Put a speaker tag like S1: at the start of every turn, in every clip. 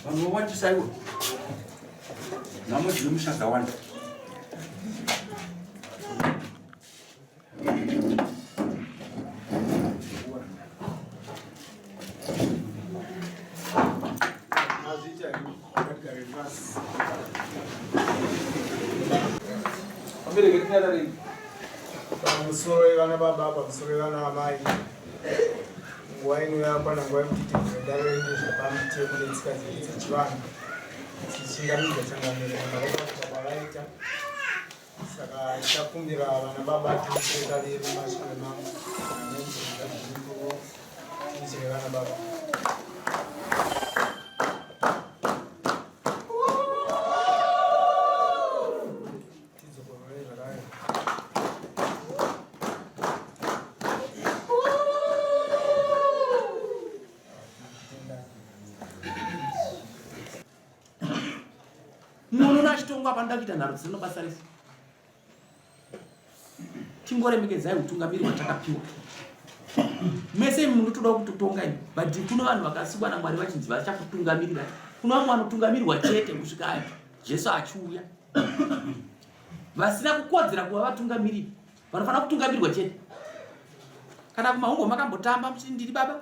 S1: Vanhu vawachisaiwo namwe zvine mushakawanda
S2: Mumusoro vana baba pamusoro vana amai nguva inoyamba nanguva yekuti ndaraunda zvepamutemo netsika dzedu dzechivanhu dzichingamidza changamiro vakaita kwavaita. Saka tichakumbira vana baba timusereka vedu mashure mangu nezviripo tiisire vana baba.
S1: Munhu nachitongwa pandakita nharo dzino basa refu. Tingoremekedzai utungamiri watakapiwa. Mese munhu toda kutotonga ini, but kuno vanhu vakasikwa naMwari vachinzi vachakutungamirira. Kuno vamwe vanotungamirirwa chete kusvika apo Jesu achiuya. Vasina kukodzera kuva vatungamiriri, vanofanira kutungamirirwa chete. Kana kumahombo makambotamba muchiti ndiri baba,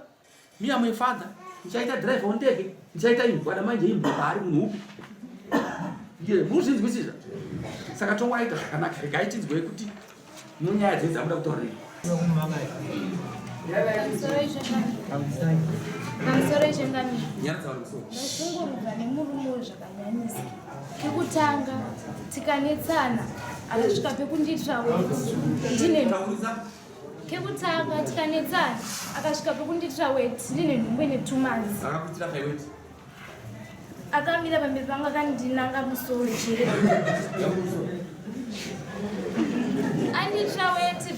S1: miya my father, ndichaita driver ondege, ndichaita ini, kana manje imbwa paari munhu upi. Muzvinzwisisa. Saka tongwaita zvakanaka, regai tinzwe kuti munyaya dzenzi amuda kutaurira.
S3: Pamusoro izvengami ndazungurudza nemurume zvakanyanyisa. Kekutanga tikanetsana akasvika pekundiitira weti ndine kekutanga tikanetsana akasvika pekundiitira weti ndine nhumbu ine 2 months.
S1: Akakuitira paiweti
S3: akamira pamberi pangu akandinanga musoro chete andiitira weti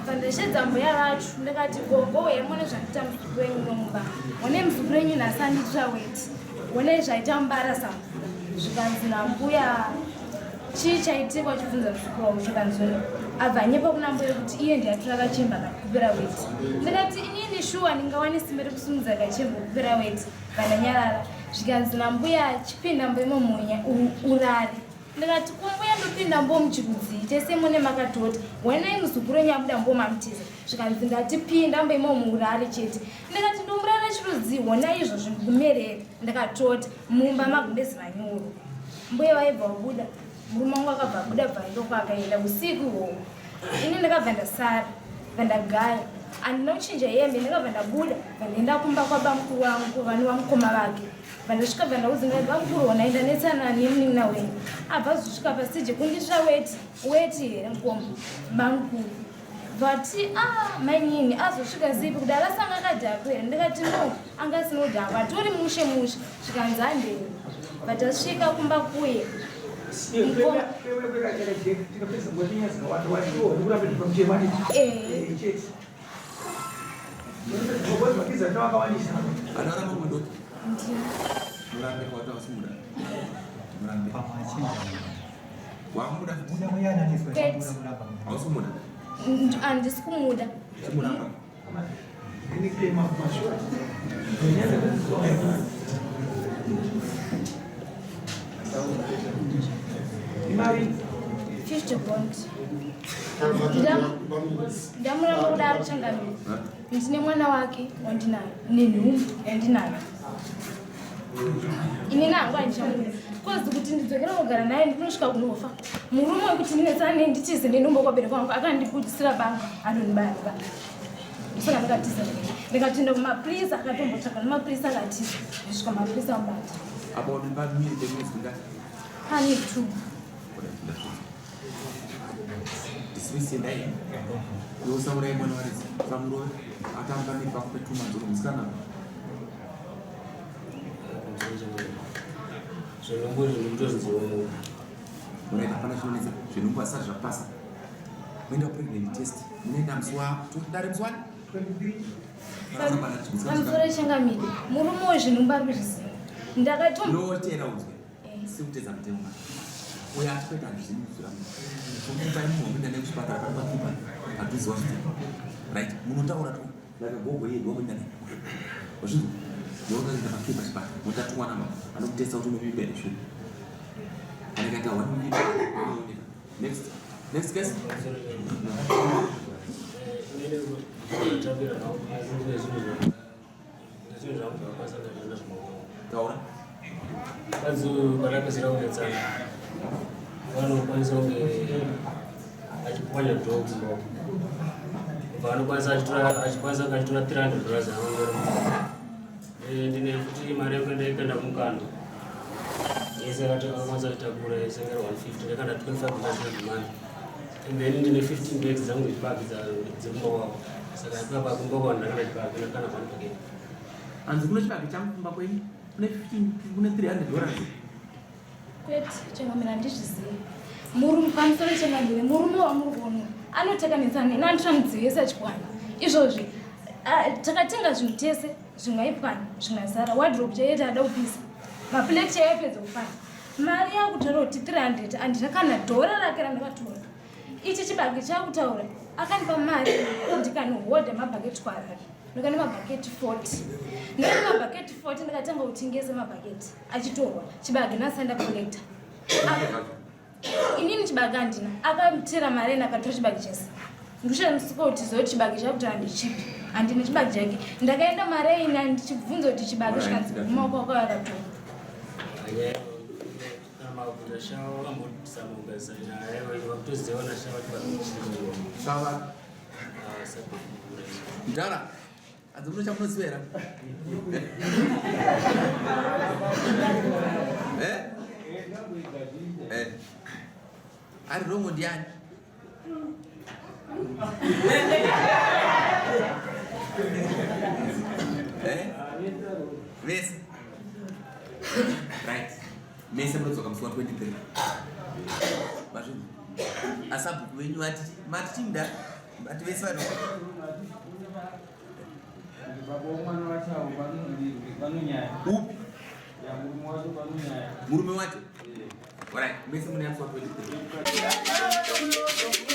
S3: bvandashedza mbuya vacho ndikati gogo yemone zvandiita muzukuru wenyu nomba one muzukuru wenyu nhasi andiitira weti one zvaita mubarasamu zvikanzi nambuya chii chaitikwa chibvunza muzukuru wavo zvikanzi abva nyepa kuna mbuya kuti iye ndiyatora kachemba kakupera weti ndikati inini shuwa ndingawani simba rekusimudza kachemba kupera weti vandanyarara zvikanzi nambuya chipinda mboimo munya urari ndikati kumbuya ndopinda mbo muchikudzi tese mune makatoti wenai muzukuru wenyu abuda mbo mamutiza zvikanzi ndatipinda mboimo muurari chete ndikati ndomurara chirudzi wona izvozvo ndikumerera ndikatoti mumba magundezi manyoro mbuya vaibva wabuda murume wangu akabva abuda bvaidoko akaenda usiku ihwohwo ini ndikabva ndasara vandagaya andina kuchinja hembe ndikabva ndabuda vandaenda kumba kwabamukuru wangu vane vamukoma vake vandasvika vandauzingai bamukuru wona ndanetsana nemunina wenyu abva zvisvika pasije kundiitira weti here mukombo bamukuru vati mainini azosvika zipi kudai asanga akadhakwa here ndikati no anga sinodhakwa atori mushe zvikanzi handei vatasvika kumba kuye andisi kumuda
S2: Imari
S3: 50 pounds. Ndamuramba kudaro changamira. Ndine mwana wake wandinayo nenhumbu yandinayo. Ini nangu andichamuna. Kozi kuti ndidzokera kugara naye ndinosvika kunofa. Murume wekuti ndinetsana naye nditize nendumbo kwabereka wangu akandiputisira banga anondibanga. Saka ndakatiza. Ndikatoenda kumapurisa akatombotsvaka nemapurisa akatiza. Ndisvika mapurisa ambati.
S1: Apa unemba miri dzemwedzi ngati?
S3: Hani 2.
S1: Dismissendai. Yosamurai mwana waridzi. Pamuro atamba nepakupetuma dzoro musikana.
S4: Zvinongo zvinotoziwa munhu.
S1: Munoita hapana chinonetsa. Zvinongo asati zvapasa. Muenda pregnant test. Munoenda musi dare musi 23.
S3: Pamusoro changamire. Murume wezvinumba arikuzviziva.
S1: Ndakatera uzwe. Sikutedza mutemo. Uya atipeta zvizvinuzira. Mupai muhombe ndane kuchipatara pari pakupa. Hatuziwa zvitemo. Right. Munotaura tu. Like a go away, go in there. Was it? No one is the keeper's back. What that one? I don't test out to be better. And I got one. Next guest.
S4: And then in the 15 days, the back is a more. So I can go on and kind of again.
S1: And the English bag jump back in 300.
S3: Wait, Chengamina dishes. Murum Pansel Chengamina, Murume or Murume. I know Takanizan, and I'm trying to say such one. Isoji. Takatinga Jutese, Zungaipan, Zungasara, wardrobe, Jada, Lopis. My plate chair is of fun. Maria would wrote 300 and Takana Dora like a tour. Each bag changu taure akanipa mari ndikanohodha mabhaketi kwarari ndokane mabhaketi 40 ndikane mabhaketi 40 ndikatanga kutingesa mabhaketi achitorwa chibage nasanda collector inini chibage andina akamutera mari nakatora chibage chese ndoshandisika kuti zo chibage chakuti handichipi handine chibage chake ndakaenda mari ina ndichibvunza kuti chibage chikanzi kumaoko ako akatora
S4: Shower, I'm going to some of us. I want to say on a shower.
S1: Dara, as the British atmosphere. I don't know what the Miss. Right. Mesa mlozo kamswa 23. Basho. Asabu wenyu ati matinda ati vesano.
S2: Babo mwana wacha banunya.
S1: Upi?
S2: Ya murume wacho banunya.
S1: Murume wacho? Alright, mesa mwana yanswa 23.